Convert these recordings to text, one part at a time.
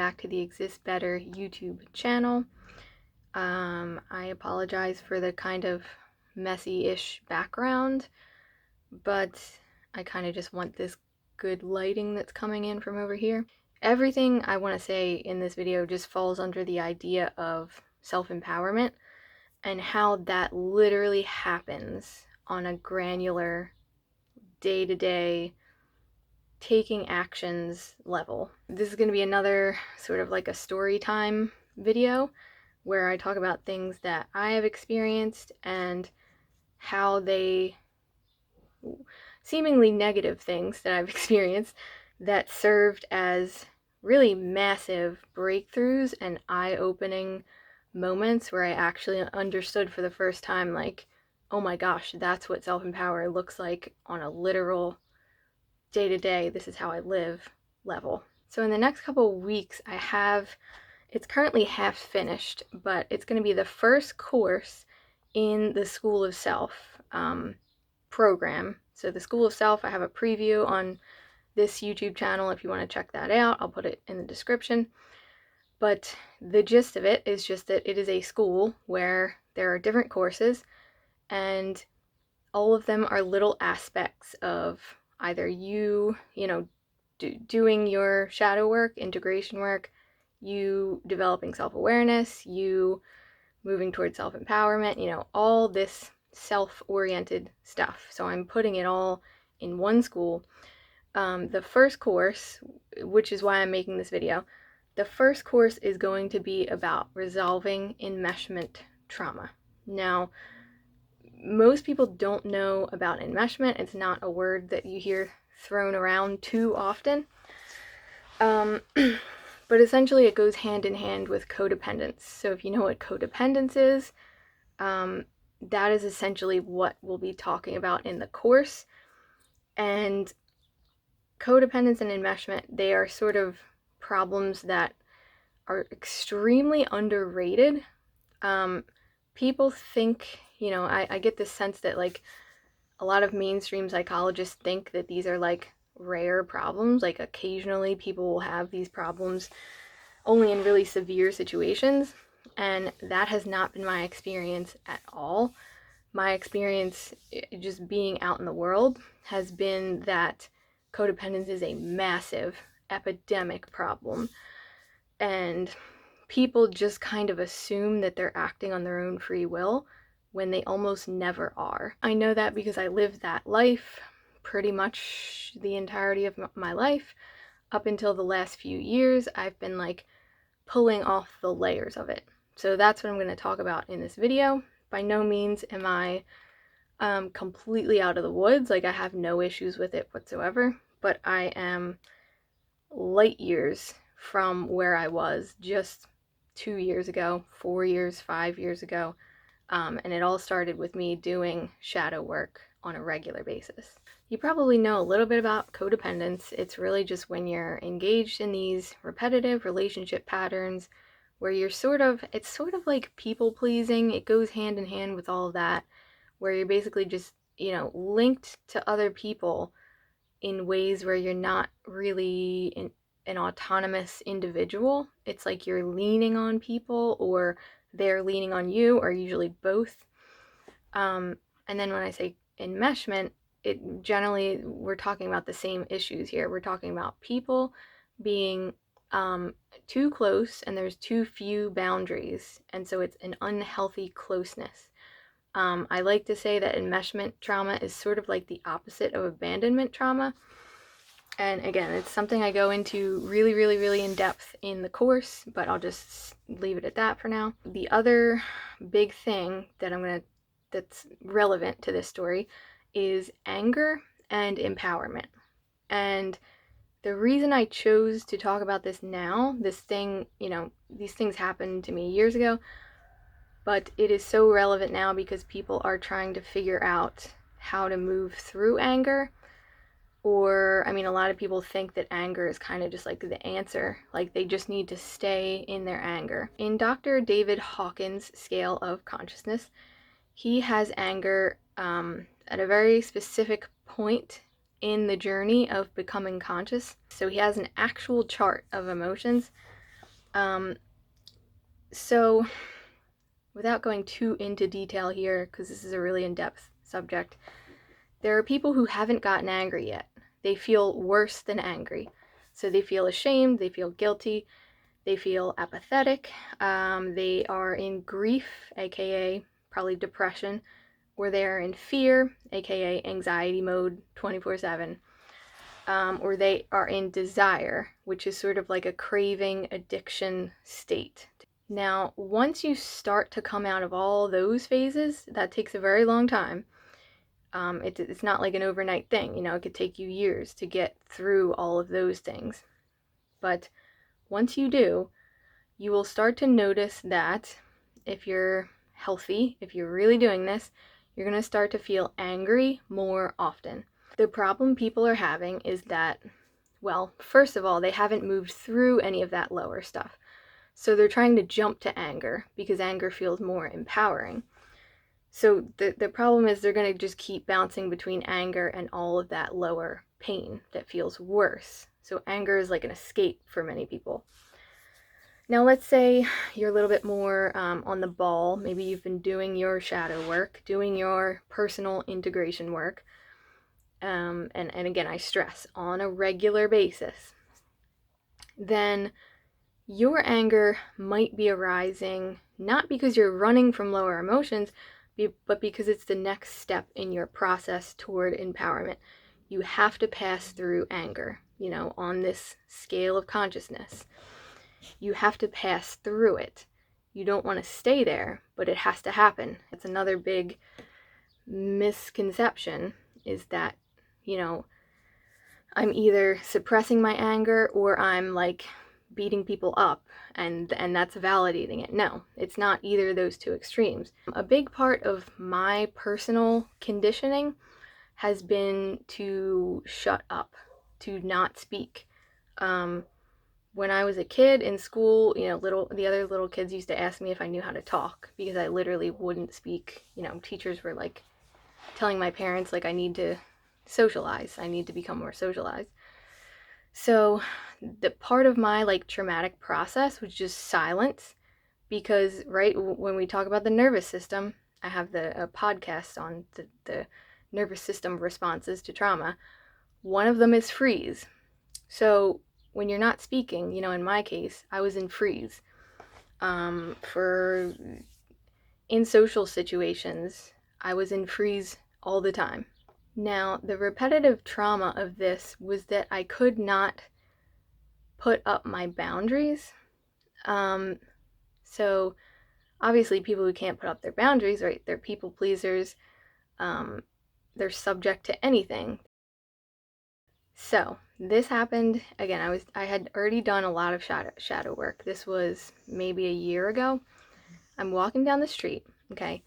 back to the Exist Better YouTube channel. I apologize for the kind of messy-ish background, but I kind of just want this good lighting that's coming in from over here. Everything I want to say in this video just falls under the idea of self-empowerment and how that literally happens on a granular, day-to-day, taking actions level. This is going to be another sort of like a story time video where I talk about things that I have experienced and how they, seemingly negative things that I've experienced, that served as really massive breakthroughs and eye-opening moments where I actually understood for the first time, like, oh my gosh, that's what self-empower looks like on a literal day-to-day, this is how I live level. So in the next couple of weeks, it's currently half finished, but it's going to be the first course in the School of Self program. So the School of Self, I have a preview on this YouTube channel if you want to check that out. I'll put it in the description. But the gist of it is just that it is a school where there are different courses, and all of them are little aspects of either doing your shadow work, integration work, you developing self-awareness, you moving towards self-empowerment, all this self-oriented stuff. So I'm putting it all in one school. The first course, which is why I'm making this video, the first course is going to be about resolving enmeshment trauma. Now, most people don't know about enmeshment. It's not a word that you hear thrown around too often. But essentially it goes hand in hand with codependence. So if you know what codependence is, that is essentially what we'll be talking about in the course. And codependence and enmeshment, they are sort of problems that are extremely underrated. People think, I get this sense that like a lot of mainstream psychologists think that these are like rare problems. Like occasionally people will have these problems only in really severe situations, and that has not been my experience at all. My experience just being out in the world has been that codependence is a massive epidemic problem, and people just kind of assume that they're acting on their own free will when they almost never are. I know that because I lived that life pretty much the entirety of my life. Up until the last few years, I've been like pulling off the layers of it. So that's what I'm going to talk about in this video. By no means am I completely out of the woods. Like, I have no issues with it whatsoever, but I am light years from where I was just 2 years ago, 4 years, 5 years ago. And it all started with me doing shadow work on a regular basis. You probably know a little bit about codependence. It's really just when you're engaged in these repetitive relationship patterns where it's sort of like people pleasing. It goes hand in hand with all of that, where you're basically just, linked to other people in ways where you're not really an autonomous individual. It's like you're leaning on people, or they're leaning on you, or usually both. And then when I say enmeshment, it generally, we're talking about the same issues here. We're talking about people being too close, and there's too few boundaries, and so it's an unhealthy closeness. I like to say that enmeshment trauma is sort of like the opposite of abandonment trauma. And again, it's something I go into really, really, really in depth in the course, but I'll just leave it at that for now. The other big thing that that's relevant to this story is anger and empowerment. And the reason I chose to talk about this now, these things happened to me years ago, but it is so relevant now because people are trying to figure out how to move through anger. Or, a lot of people think that anger is kind of just like the answer, like they just need to stay in their anger. In Dr. David Hawkins' scale of consciousness, he has anger at a very specific point in the journey of becoming conscious. So he has an actual chart of emotions So without going too into detail here, because this is a really in-depth subject, there are people who haven't gotten angry yet. They feel worse than angry. So they feel ashamed, they feel guilty, they feel apathetic, they are in grief, aka probably depression, or they are in fear, aka anxiety mode 24/7, or they are in desire, which is sort of like a craving addiction state. Now, once you start to come out of all those phases, that takes a very long time. It's not like an overnight thing, it could take you years to get through all of those things. But once you do, you will start to notice that if you're healthy, if you're really doing this, you're going to start to feel angry more often. The problem people are having is that, well, first of all, they haven't moved through any of that lower stuff. So they're trying to jump to anger because anger feels more empowering. So the problem is they're going to just keep bouncing between anger and all of that lower pain that feels worse. So anger is like an escape for many people. Now let's say you're a little bit more on the ball. Maybe you've been doing your shadow work, doing your personal integration work. And again, I stress, on a regular basis. Then your anger might be arising not because you're running from lower emotions, but because it's the next step in your process toward empowerment. You have to pass through anger, on this scale of consciousness. You have to pass through it. You don't want to stay there, but it has to happen. It's another big misconception, is that, I'm either suppressing my anger or I'm like beating people up and that's validating it. No, it's not either of those two extremes. A big part of my personal conditioning has been to shut up, to not speak. When I was a kid in school, the other little kids used to ask me if I knew how to talk because I literally wouldn't speak. Teachers were like telling my parents like I need to socialize, I need to become more socialized. So the part of my like traumatic process was just silence, because right when we talk about the nervous system, I have a podcast on the nervous system responses to trauma. One of them is freeze. So when you're not speaking, in my case, I was in freeze. In social situations, I was in freeze all the time. Now, the repetitive trauma of this was that I could not put up my boundaries. So obviously people who can't put up their boundaries, right, they're people pleasers. They're subject to anything. So this happened, again, I had already done a lot of shadow work. This was maybe a year ago. I'm walking down the street, okay?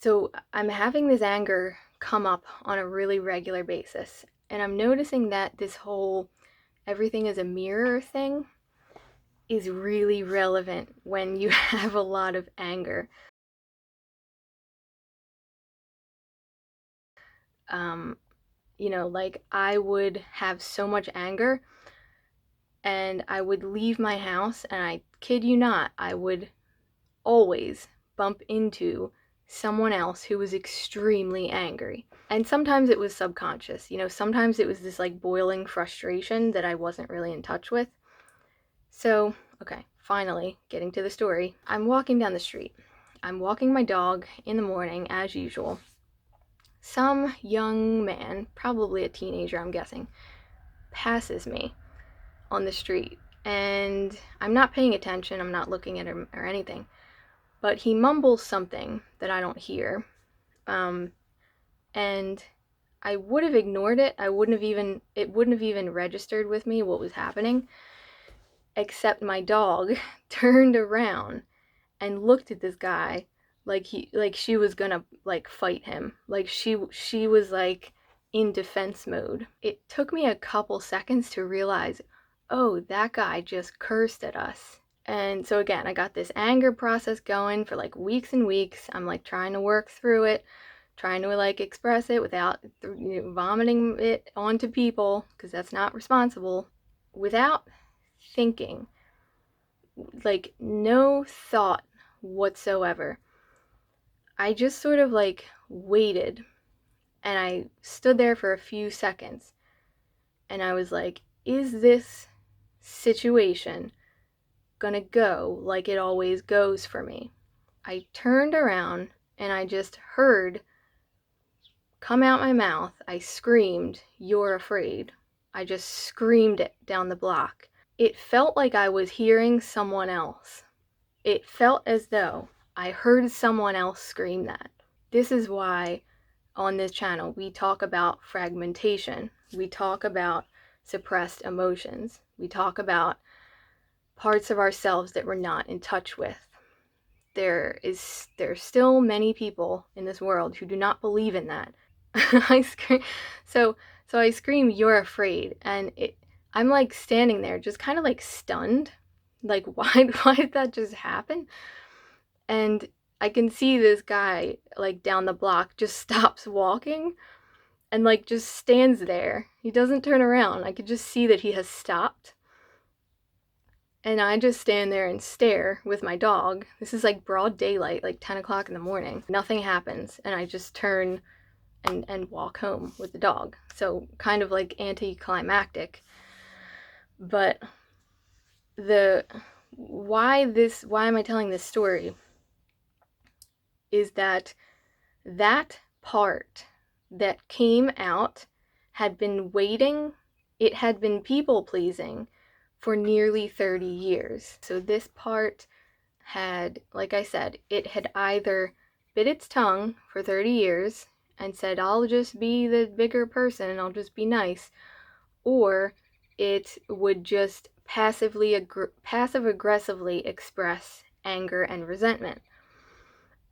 So I'm having this anger come up on a really regular basis. And I'm noticing that this whole everything is a mirror thing is really relevant when you have a lot of anger. Like I would have so much anger and I would leave my house, and I kid you not, I would always bump into someone else who was extremely angry. And sometimes it was subconscious, sometimes it was this like boiling frustration that I wasn't really in touch with. So, okay, finally, getting to the story. I'm walking down the street. I'm walking my dog in the morning, as usual. Some young man, probably a teenager, I'm guessing, passes me on the street. And I'm not paying attention, I'm not looking at him or anything. But he mumbles something that I don't hear. And I would have ignored it. It wouldn't have even registered with me what was happening. Except my dog turned around and looked at this guy like she was gonna like fight him, like she was like in defense mode. It took me a couple seconds to realize, oh, that guy just cursed at us. And so again, I got this anger process going for like weeks and weeks. I'm like trying to work through it, trying to like express it without vomiting it onto people, because that's not responsible, without thinking. like no thought whatsoever. I just sort of like waited, and I stood there for a few seconds, and I was like, is this situation gonna go like it always goes for me? I turned around and I just heard come out my mouth. I screamed, "You're afraid." I just screamed it down the block. It felt like I was hearing someone else. It felt as though I heard someone else scream that. This is why on this channel we talk about fragmentation. We talk about suppressed emotions. We talk about parts of ourselves that we're not in touch with. There's still many people in this world who do not believe in that. I scream, so I scream, "You're afraid," and I'm like standing there, just kind of like stunned, like why did that just happen? And I can see this guy like down the block just stops walking and like just stands there. He doesn't turn around. I could just see that he has stopped. And I just stand there and stare with my dog. This is like broad daylight, like 10 o'clock in the morning. Nothing happens, and I just turn and walk home with the dog. So kind of like anticlimactic. But why am I telling this story is that part that came out had been waiting, it had been people pleasing for nearly 30 years. So this part had, like I said, it had either bit its tongue for 30 years and said, "I'll just be the bigger person and I'll just be nice," or it would just passive aggressively express anger and resentment.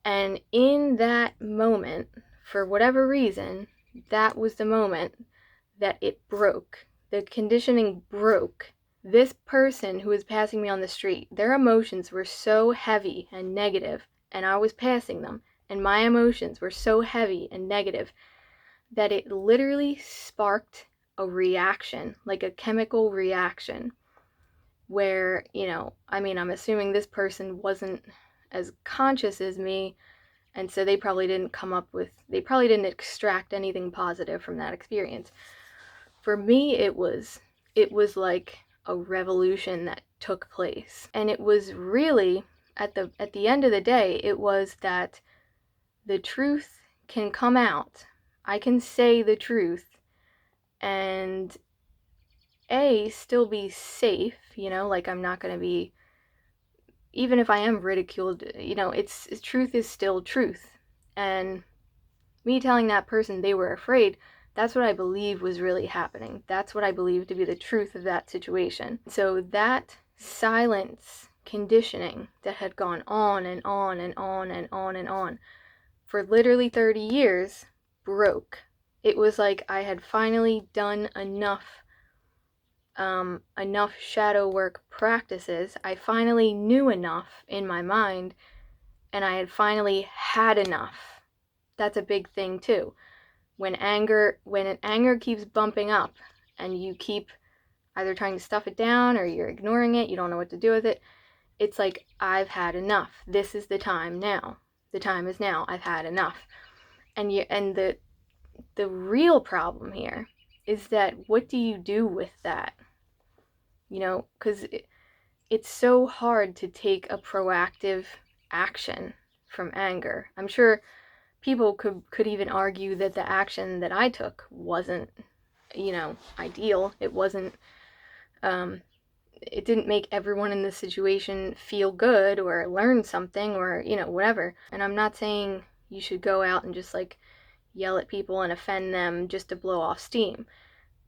And in that moment, for whatever reason, that was the moment that it broke. The conditioning broke. This person who was passing me on the street, their emotions were so heavy and negative, and I was passing them, and my emotions were so heavy and negative that it literally sparked a reaction, like a chemical reaction, where, I'm assuming this person wasn't as conscious as me, and so they probably didn't extract anything positive from that experience. For me, it was like a revolution that took place. And it was really, at the end of the day, it was that the truth can come out. I can say the truth and still be safe, like I'm not going to be, even if I am ridiculed, truth is still truth. And me telling that person they were afraid, that's what I believe was really happening. That's what I believe to be the truth of that situation. So that silence conditioning that had gone on and on and on and on and on for literally 30 years broke. It was like I had finally done enough shadow work practices. I finally knew enough in my mind, and I had finally had enough. That's a big thing too. When anger keeps bumping up and you keep either trying to stuff it down or you're ignoring it, you don't know what to do with it, it's like, I've had enough. This is the time now. The time is now. I've had enough. And the real problem here is that what do you do with that? Because it's so hard to take a proactive action from anger. I'm sure people could even argue that the action that I took wasn't, ideal. It wasn't, it didn't make everyone in the situation feel good or learn something or, whatever. And I'm not saying you should go out and just like yell at people and offend them just to blow off steam.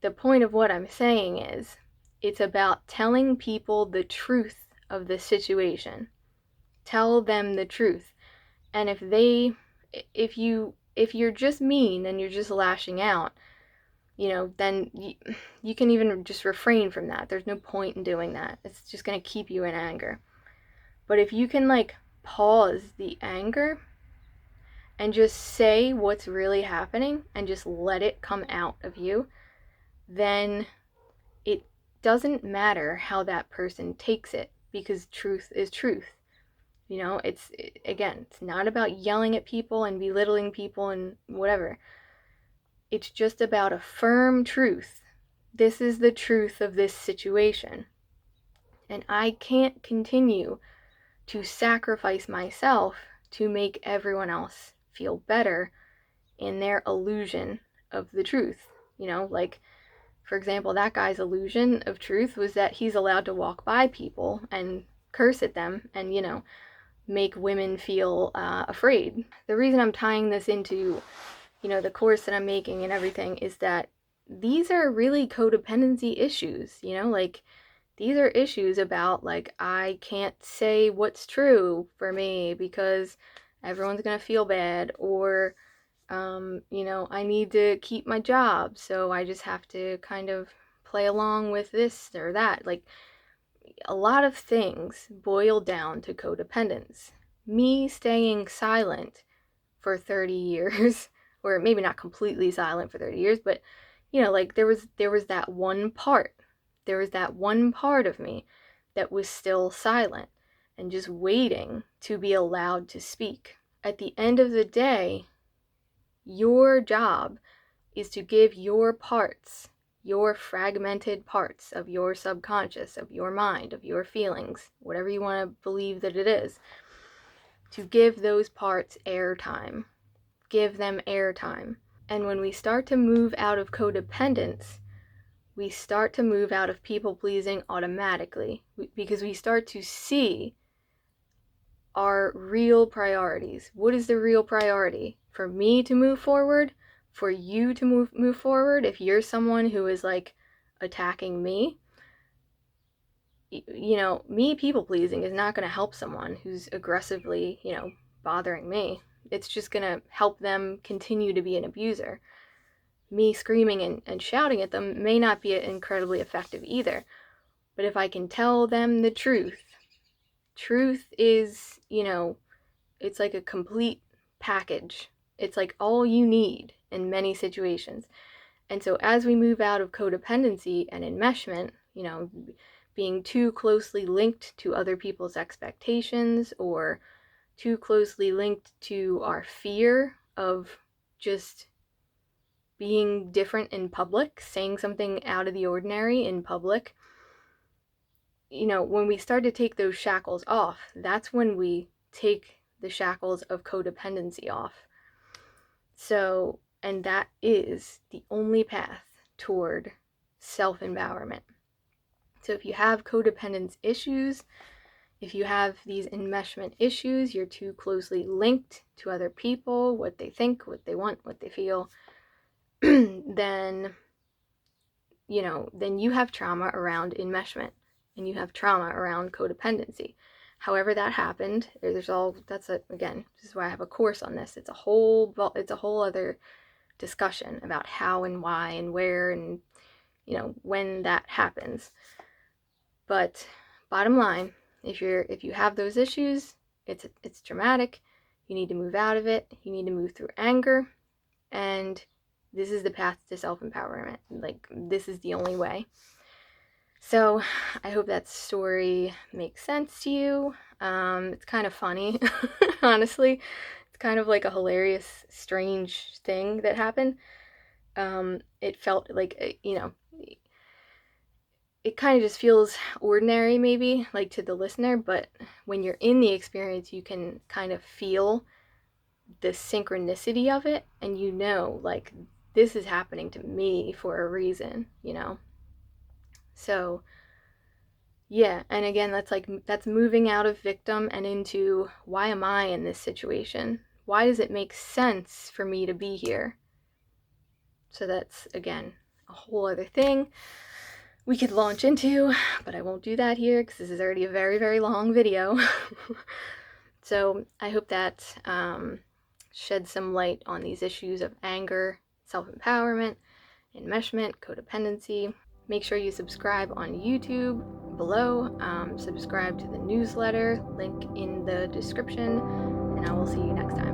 The point of what I'm saying is it's about telling people the truth of the situation. Tell them the truth. And if you're just mean and you're just lashing out, then you can even just refrain from that. There's no point in doing that. It's just going to keep you in anger. But if you can like pause the anger and just say what's really happening and just let it come out of you, then it doesn't matter how that person takes it. because truth is truth. Again, it's not about yelling at people and belittling people and whatever. It's just about a firm truth. This is the truth of this situation. And I can't continue to sacrifice myself to make everyone else feel better in their illusion of the truth. Like, for example, that guy's illusion of truth was that he's allowed to walk by people and curse at them and, make women feel afraid. The reason I'm tying this into, the course that I'm making and everything is that these are really codependency issues, like these are issues about like, I can't say what's true for me because everyone's gonna feel bad, or I need to keep my job, so I just have to kind of play along with this or that. Like, a lot of things boil down to codependence. Me staying silent for 30 years, or maybe not completely silent for 30 years, but like there was that one part. There was that one part of me that was still silent and just waiting to be allowed to speak. At the end of the day, your job is to give your parts, your fragmented parts of your subconscious, of your mind, of your feelings, whatever you want to believe that it is, to give those parts airtime. Give them airtime. And when we start to move out of codependence, we start to move out of people pleasing automatically, because we start to see our real priorities. What is the real priority? For me to move forward? For you to move forward? If you're someone who is like attacking me, me people pleasing is not going to help someone who's aggressively, bothering me. It's just going to help them continue to be an abuser. Me screaming and shouting at them may not be incredibly effective either. But if I can tell them the truth is, it's like a complete package. It's like all you need in many situations. And so as we move out of codependency and enmeshment, being too closely linked to other people's expectations, or too closely linked to our fear of just being different in public, saying something out of the ordinary in public, when we start to take those shackles off, that's when we take the shackles of codependency off. So, and that is the only path toward self-empowerment. So if you have codependence issues, if you have these enmeshment issues, you're too closely linked to other people, what they think, what they want, what they feel, then you have trauma around enmeshment, and you have trauma around codependency. However that happened, again, this is why I have a course on this. It's a whole other discussion about how and why and where and, when that happens. But bottom line, if you have those issues, it's traumatic. You need to move out of it. You need to move through anger, and this is the path to self-empowerment. Like, this is the only way. So I hope that story makes sense to you. It's kind of funny, honestly. It's kind of like a hilarious, strange thing that happened. It felt like, it kind of just feels ordinary, maybe, like to the listener, but when you're in the experience, you can kind of feel the synchronicity of it, and like, this is happening to me for a reason, So, yeah, and again, that's moving out of victim and into, why am I in this situation? Why does it make sense for me to be here? So that's, again, a whole other thing we could launch into, but I won't do that here because this is already a very, very long video. So I hope that shed some light on these issues of anger, self-empowerment, enmeshment, codependency. Make sure you subscribe on YouTube below. Subscribe to the newsletter, link in the description, and I will see you next time.